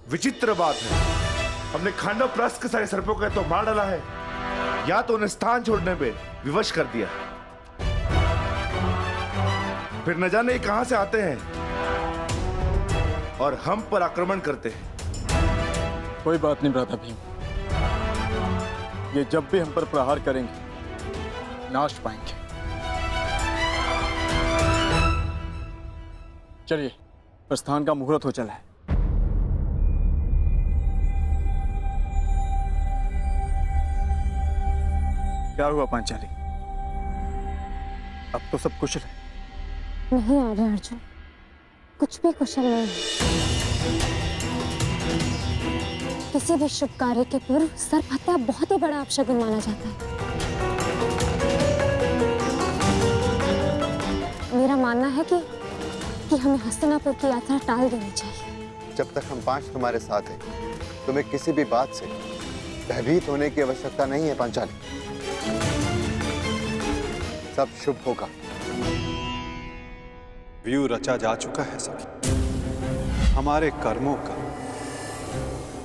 विचित्र बात है, हमने खांडव प्रस्थ के सारे सर्पों का तो मार डाला है, या तो उन्हें स्थान छोड़ने में विवश कर दिया, फिर न जाने कहां से आते हैं और हम पर आक्रमण करते हैं। कोई बात नहीं भ्राता भीम, ये जब भी हम पर प्रहार करेंगे नाश पाएंगे। चलिए, प्रस्थान का मुहूर्त हो चला है। क्या हुआ पांचाली? अब तो सब कुशल है? नहीं आर्य अर्जुन, कुछ भी कुशल नहीं है। किसी भी शुभ कार्य के पूर्व सर्प हत्या बहुत ही बड़ा अपशगुन माना जाता है। मेरा मानना है कि हमें हस्तिनापुर की यात्रा टाल देनी चाहिए। जब तक हम 5 तुम्हारे साथ हैं, तुम्हें किसी भी बात से भयभीत होने की आवश्यकता नहीं है पांचाली। सब शुभ होगा। व्यू रचा जा चुका है सखी। हमारे कर्मों का,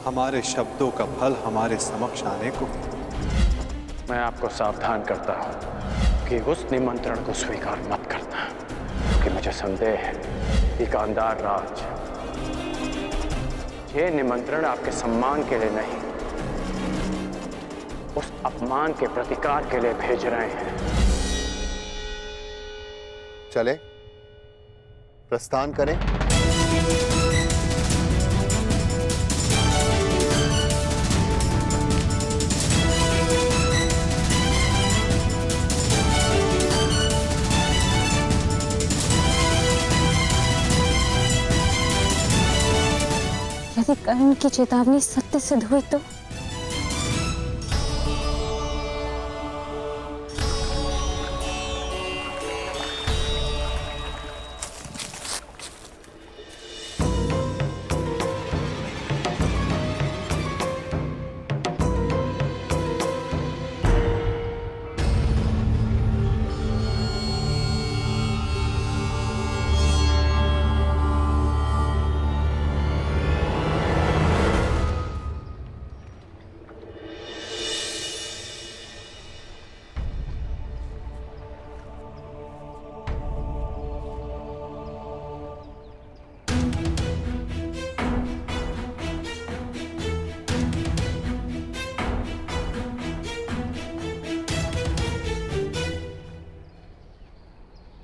हमारे शब्दों का फल हमारे समक्ष आने को। मैं आपको सावधान करता हूं कि उस निमंत्रण को स्वीकार मत करना, क्योंकि मुझे संदेह है कि गांधार राज ये निमंत्रण आपके सम्मान के लिए नहीं, उस अपमान के प्रतिकार के लिए भेज रहे हैं। चले, प्रस्थान करें। यदि कर्ण की चेतावनी सत्य सिद्ध हुई तो?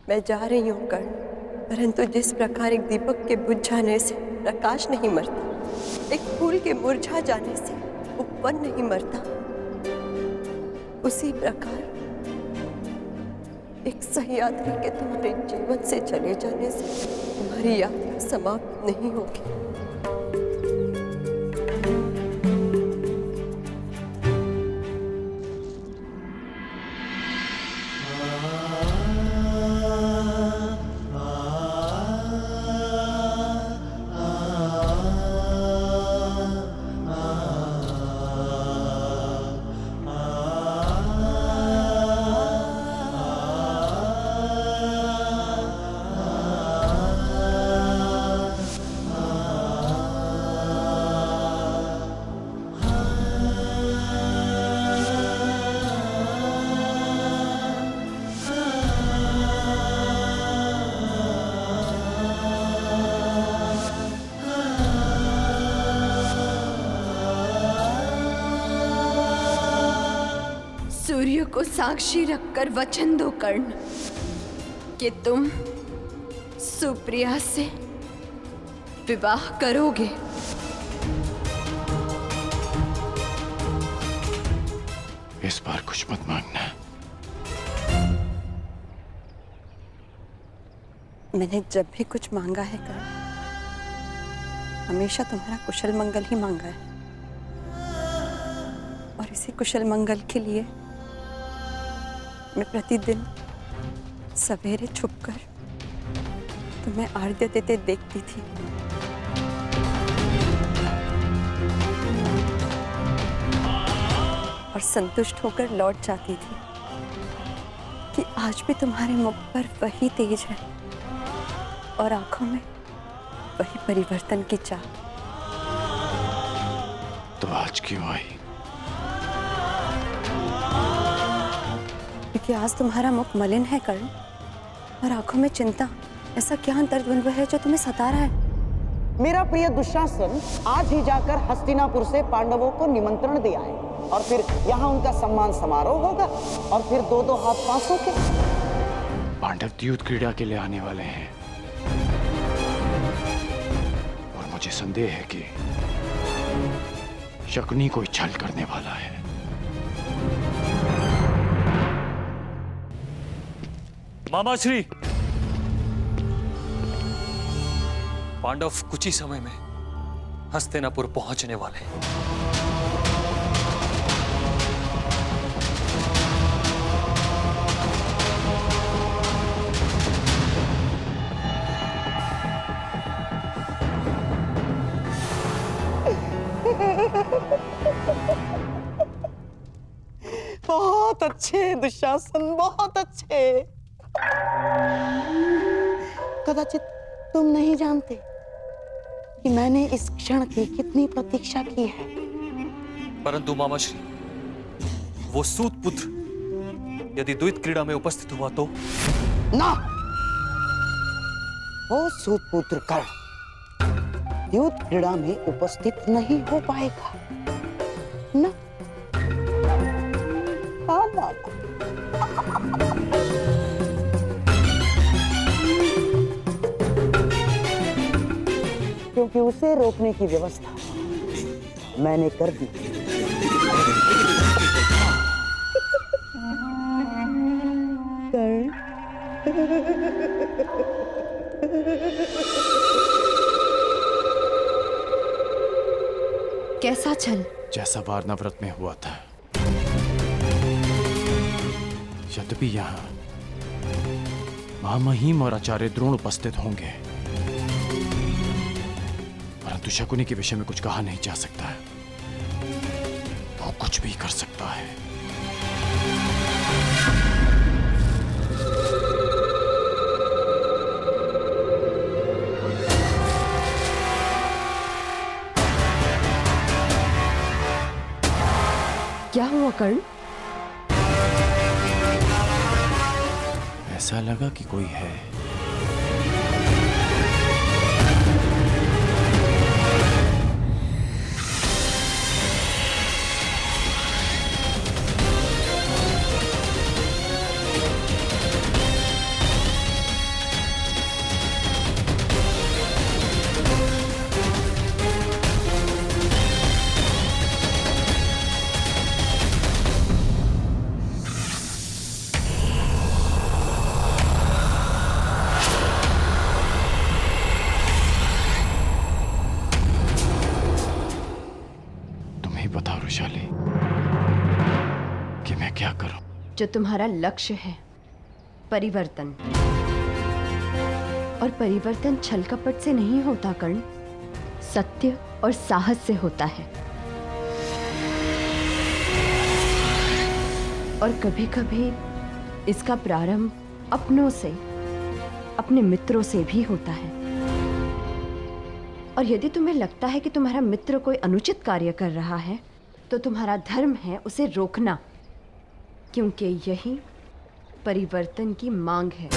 मैं जा रही हूँ कर्ण, परंतु जिस प्रकार एक दीपक के बुझ जाने से प्रकाश नहीं मरता, एक फूल के मुरझा जाने से उपवन नहीं मरता, उसी प्रकार एक सह्याद्री के तुम्हारे जीवन से चले जाने से तुम्हारी यात्रा समाप्त नहीं होगी। सूर्य को साक्षी रखकर वचन दो कर्ण कि तुम सुप्रिया से विवाह करोगे। इस बार कुछ मत मांगना। मैंने जब भी कुछ मांगा है कर्ण, हमेशा तुम्हारा कुशल मंगल ही मांगा है, और इसी कुशल मंगल के लिए मैं प्रतिदिन सवेरे छुपकर तुम्हें आर्घ्य देते देखती थी। और संतुष्ट होकर लौट जाती थी कि आज भी तुम्हारे मुख पर वही तेज है और आंखों में वही परिवर्तन की चाह। तो आज क्यों आई? क्योंकि आज तुम्हारा मुख मलिन है कर्ण, और आंखों में चिंता। ऐसा क्या दर्द है जो तुम्हें सता रहा है? मेरा प्रिय दुशासन आज ही जाकर हस्तिनापुर से पांडवों को निमंत्रण दिया है, और फिर यहाँ उनका सम्मान समारोह होगा, और फिर 2-2 हाथ पांचों के। पांडव युद्ध क्रीड़ा के लिए आने वाले हैं, और मुझे संदेह है कि शकुनी कोई छल करने वाला है। मामा श्री, पांडव कुछ ही समय में हस्तिनापुर पहुंचने वाले हैं। बहुत अच्छे दुशासन, बहुत अच्छे। कदाचित तुम नहीं जानते कि मैंने इस क्षण की कितनी प्रतीक्षा की है। परंतु मामा श्री, वो सूत पुत्र यदि द्वैत क्रीड़ा में उपस्थित हुआ तो? ना, वो सूतपुत्र कर्ण युद्ध क्रीड़ा में उपस्थित नहीं हो पाएगा। ना, ना। क्योंकि उसे रोकने की व्यवस्था मैंने कर दी। कैसा छल? जैसा वारनाव्रत में हुआ था। यद्यपि यहाँ महामहिम और आचार्य द्रोण उपस्थित होंगे, परंतु शकुनी के विषय में कुछ कहा नहीं जा सकता है। वो कुछ भी कर सकता है। क्या हुआ कर्ण? ऐसा लगा कि कोई है। कि मैं क्या करूं? जो तुम्हारा लक्ष्य है, परिवर्तन, और परिवर्तन छल कपट से नहीं होता कर्ण, सत्य और साहस से होता है। और कभी कभी इसका प्रारंभ अपनों से, अपने मित्रों से भी होता है। और यदि तुम्हें लगता है कि तुम्हारा मित्र कोई अनुचित कार्य कर रहा है, तो तुम्हारा धर्म है उसे रोकना, क्योंकि यही परिवर्तन की मांग है।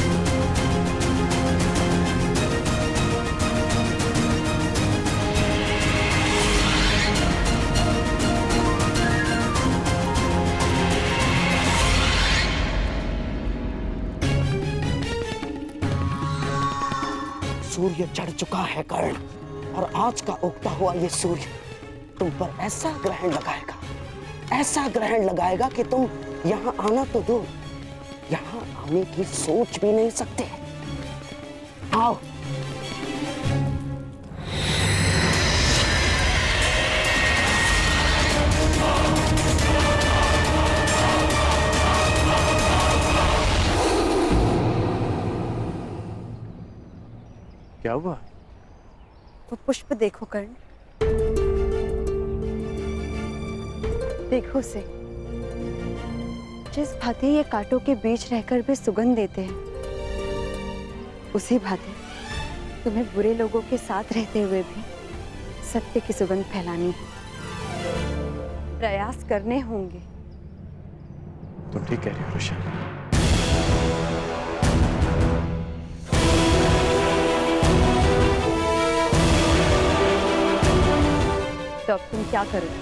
सूर्य चढ़ चुका है कर्ण, और आज का उगता हुआ ये सूर्य तुम पर ऐसा ग्रहण लगाएगा, ऐसा ग्रहण लगाएगा कि तुम यहाँ आना तो दो, यहाँ आने की सोच भी नहीं सकते। आओ। क्या हुआ? वो पुष्प देखो कर्ण, देखो से, जिस भांति ये कांटों के बीच रहकर भी सुगंध देते हैं, उसी भांति तुम्हें बुरे लोगों के साथ रहते हुए भी सत्य की सुगंध फैलानी है। प्रयास करने होंगे। तुम ठीक कह रही हो ऋषा। तो अब तुम क्या करोगे?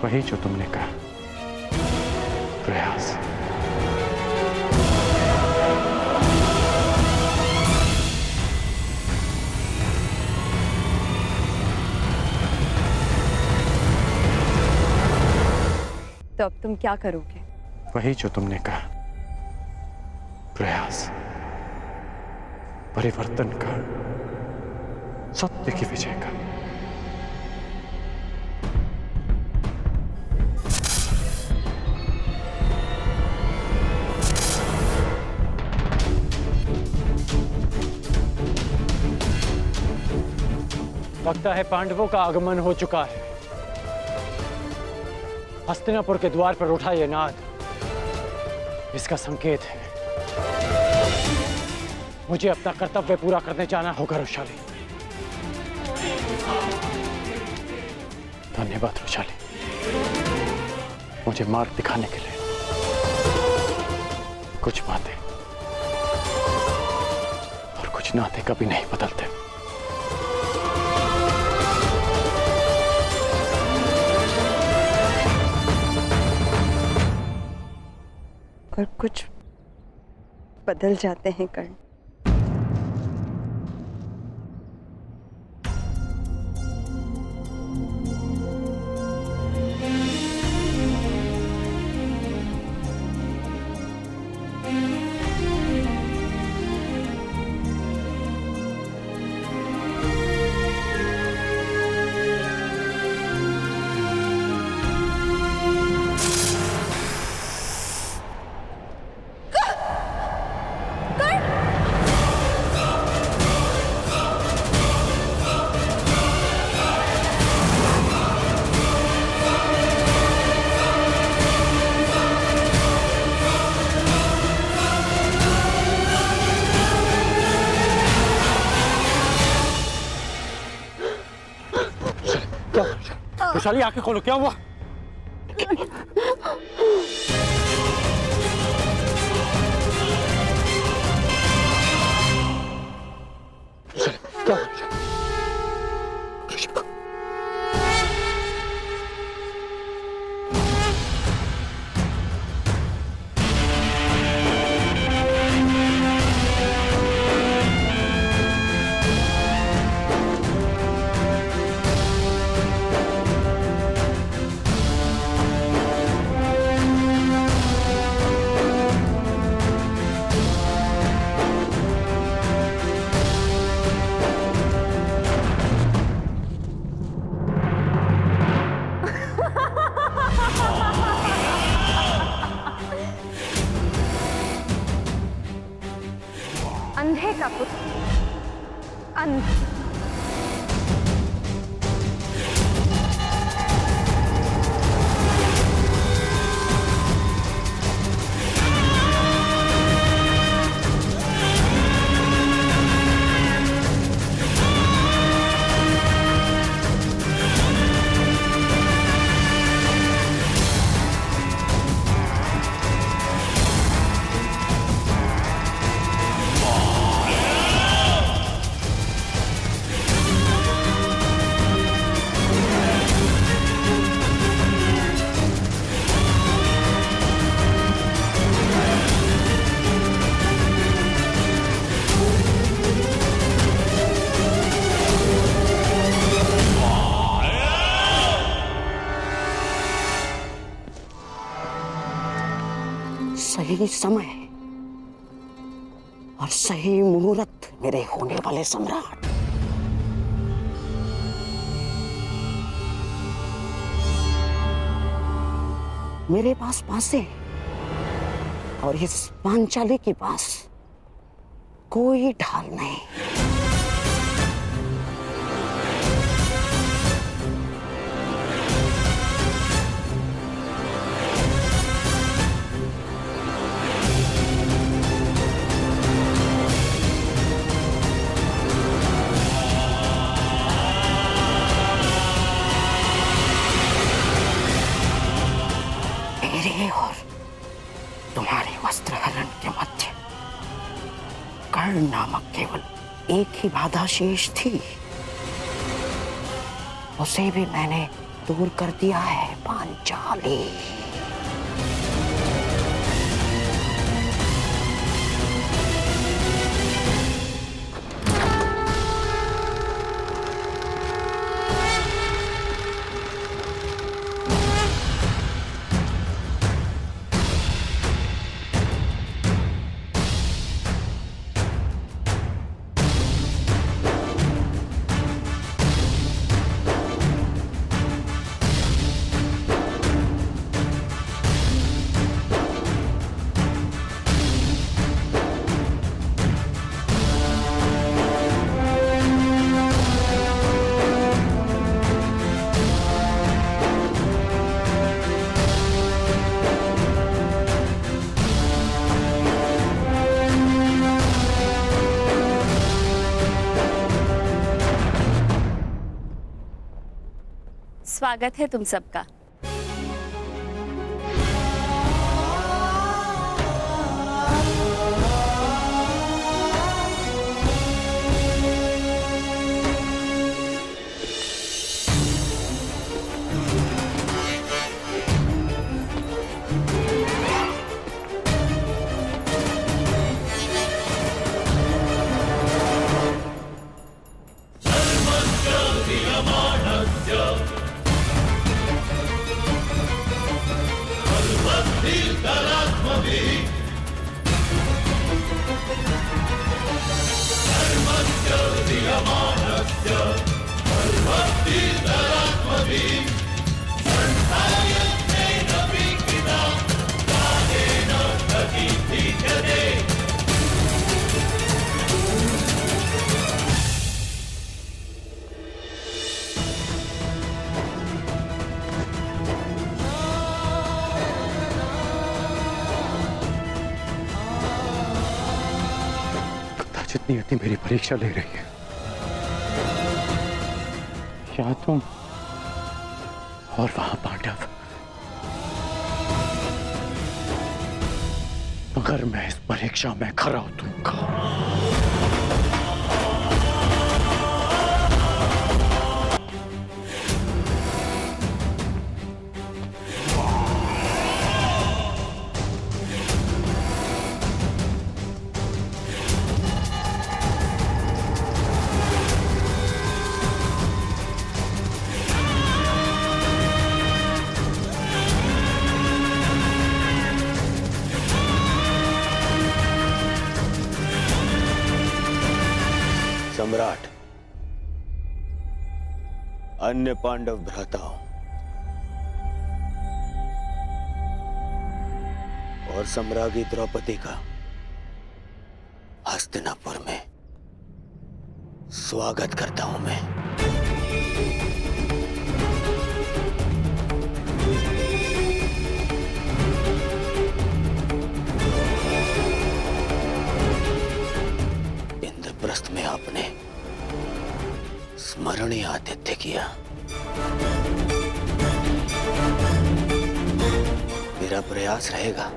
वही जो तुमने कहा, प्रयास। तो अब तुम क्या करोगे? वही जो तुमने कहा, प्रयास, परिवर्तन का, सत्य की विजय का। लगता है पांडवों का आगमन हो चुका है। हस्तिनापुर के द्वार पर उठा ये नाद इसका संकेत है। मुझे अपना कर्तव्य पूरा करने जाना होगा रुशाली। धन्यवाद रुशाली, मुझे मार्ग दिखाने के लिए। कुछ बातें और कुछ नाते कभी नहीं बदलते। और कुछ बदल जाते हैं कर्ण। रुशाली, आंखें खोलो, क्या हुआ? क्या? अंधे का पुत्र अंध। सही समय और सही मुहूर्त मेरे होने वाले सम्राट। मेरे पास बांसे और इस पांचाली के पास कोई ढाल नहीं। मरण नामक केवल एक ही बाधा शेष थी, उसे भी मैंने दूर कर दिया है पांचाली। स्वागत है तुम सबका। जितनी इतनी मेरी परीक्षा ले रही है, या तुम और वहां पांडव, मगर मैं इस परीक्षा में खरा उतरूंगा। सम्राट, अन्य पांडव भ्राताओं और सम्राज्ञी द्रौपदी का हस्तिनापुर में स्वागत करता हूं मैं। इंद्रप्रस्थ में आपने स्मरणीय आतिथ्य किया। मेरा प्रयास रहेगा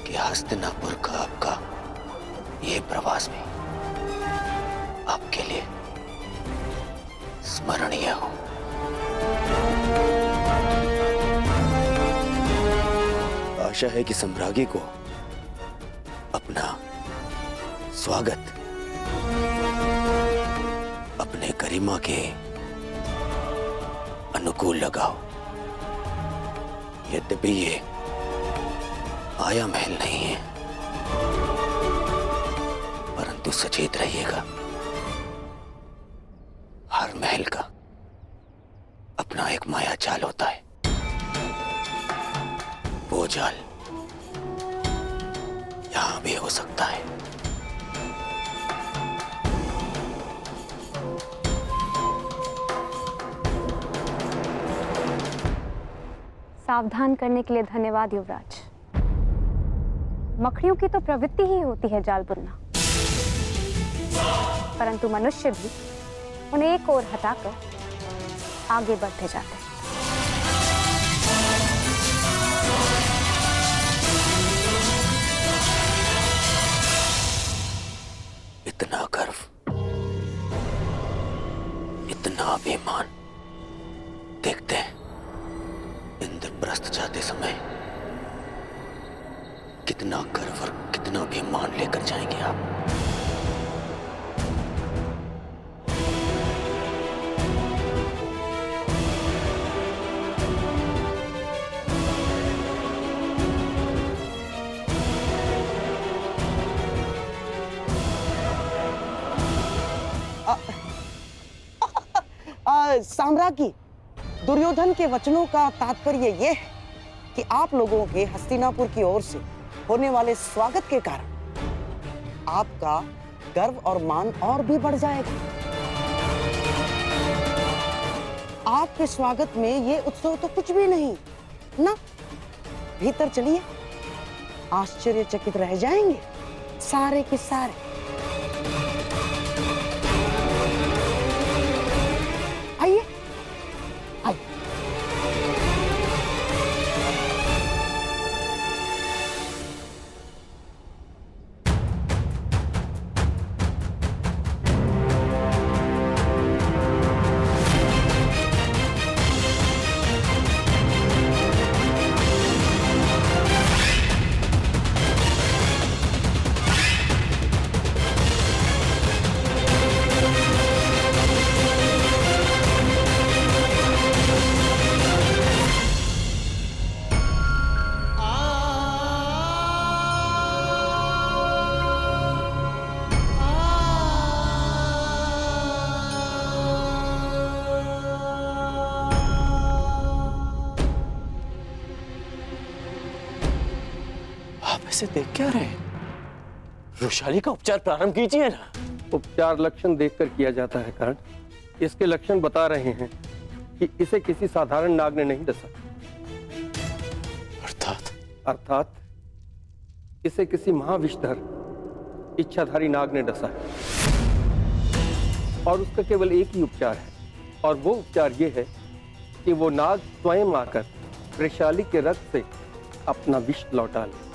कि हस्तिनापुर का आपका ये प्रवास भी आपके लिए स्मरणीय हो। आशा है कि सम्राज्ञी को अपना स्वागत अपने गरिमा के अनुकूल लगाओ। यद्यपि ये आया महल नहीं है, परंतु सचेत रहिएगा, हर महल का अपना एक माया जाल होता है। वो जाल यहां भी हो सकता है। सावधान करने के लिए धन्यवाद युवराज। मकड़ियों की तो प्रवृत्ति ही होती है जाल बुनना, परंतु मनुष्य भी उन्हें एक ओर हटाकर आगे बढ़ते जाते हैं। इतना गर्व, इतना अभिमान। देखते हैं इंद्रप्रस्थ जाते समय कितना गर्व और कितना अभिमान लेकर जाएंगे आप। साम्राज्ञी, दुर्योधन के वचनों का तात्पर्य यह है कि आप लोगों के हस्तिनापुर की ओर से होने वाले स्वागत के कारण आपका गर्व और मान और भी बढ़ जाएगा। आपके स्वागत में ये उत्सव तो कुछ भी नहीं ना। भीतर चलिए, आश्चर्यचकित रह जाएंगे सारे के सारे। आइए आइए। ऐसे देख क्या रहे हैं? वृषाली का उपचार प्रारंभ कीजिए ना। उपचार लक्षण देखकर किया जाता है कर्ण। इसके लक्षण बता रहे हैं कि इसे किसी साधारण नाग ने नहीं डसा। अर्थात इसे किसी महाविषधर इच्छाधारी नाग ने डसा है और उसका केवल एक ही उपचार है, और वो उपचार ये है कि वो नाग स्वयं आकर वृषाली के रक्त से अपना विष लौटा ले।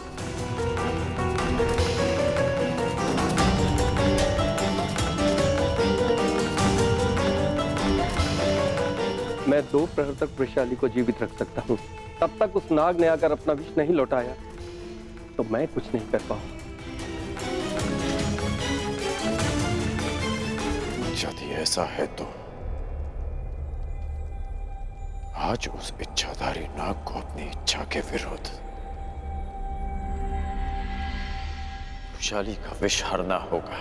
मैं 2 प्रहर तक वृषाली को जीवित रख सकता हूँ। तब तक उस नाग ने आकर अपना विष नहीं लौटाया तो मैं कुछ नहीं कर पाऊंगा। यदि ऐसा है तो आज उस इच्छाधारी नाग को अपनी इच्छा के विरुद्ध वृषाली का विष हरना होगा।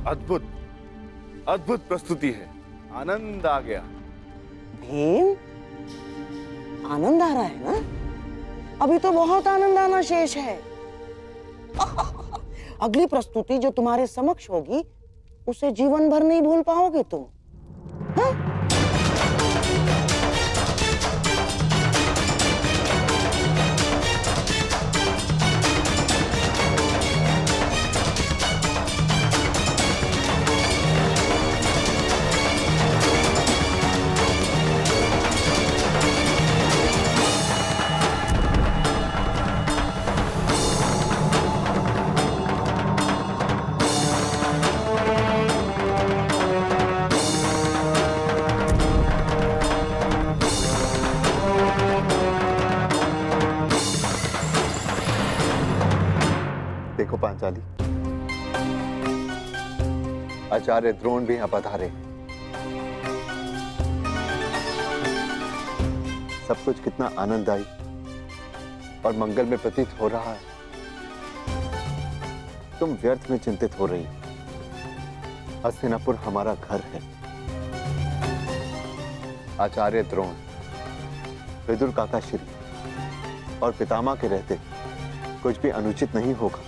अद्भुत। अद्भुत प्रस्तुति है, आनंद आ गया। भीम, आनंद आ रहा है ना? अभी तो बहुत आनंद आना शेष है। अगली प्रस्तुति जो तुम्हारे समक्ष होगी उसे जीवन भर नहीं भूल पाओगे तुम। हाँ? देखो पांचाली, आचार्य द्रोण भी यहाँ पधारे। सब कुछ कितना आनंददायी और मंगल में प्रतीत हो रहा है। तुम व्यर्थ में चिंतित हो रही। हस्तिनापुर हमारा घर है। आचार्य द्रोण, विदुर काका श्री और पितामह के रहते कुछ भी अनुचित नहीं होगा।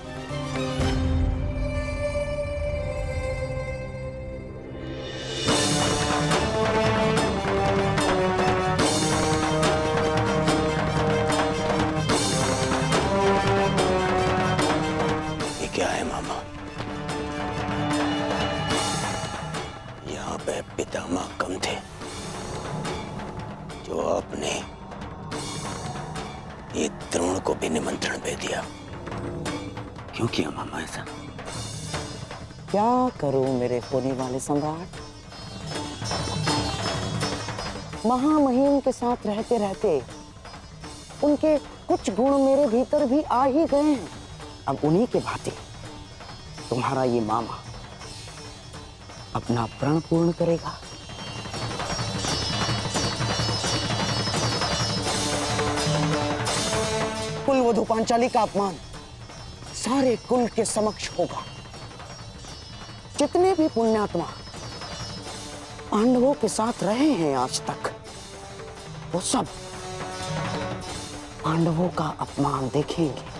ये क्या है मामा? यहाँ पे पितामह कम थे जो आपने ये द्रोण को भी निमंत्रण दे दिया। क्यों किया मामा ऐसा? क्या करूं मेरे होने वाले सम्राट? महामहिम के साथ रहते रहते उनके कुछ गुण मेरे भीतर भी आ ही गए हैं। अब उन्हीं के भांति तुम्हारा ये मामा अपना प्रण पूर्ण करेगा। कुलवधू पांचाली का अपमान सारे कुल के समक्ष होगा। जितने भी पुण्यात्मा पांडवों के साथ रहे हैं आज तक, वो सब पांडवों का अपमान देखेंगे।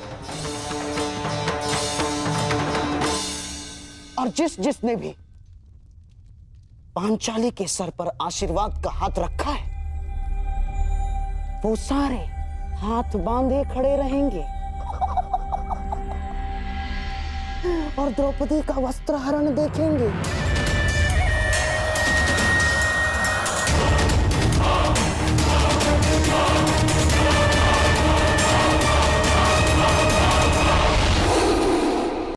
और जिसने भी पांचाली के सर पर आशीर्वाद का हाथ रखा है, वो सारे हाथ बांधे खड़े रहेंगे और द्रौपदी का वस्त्र हरण देखेंगे।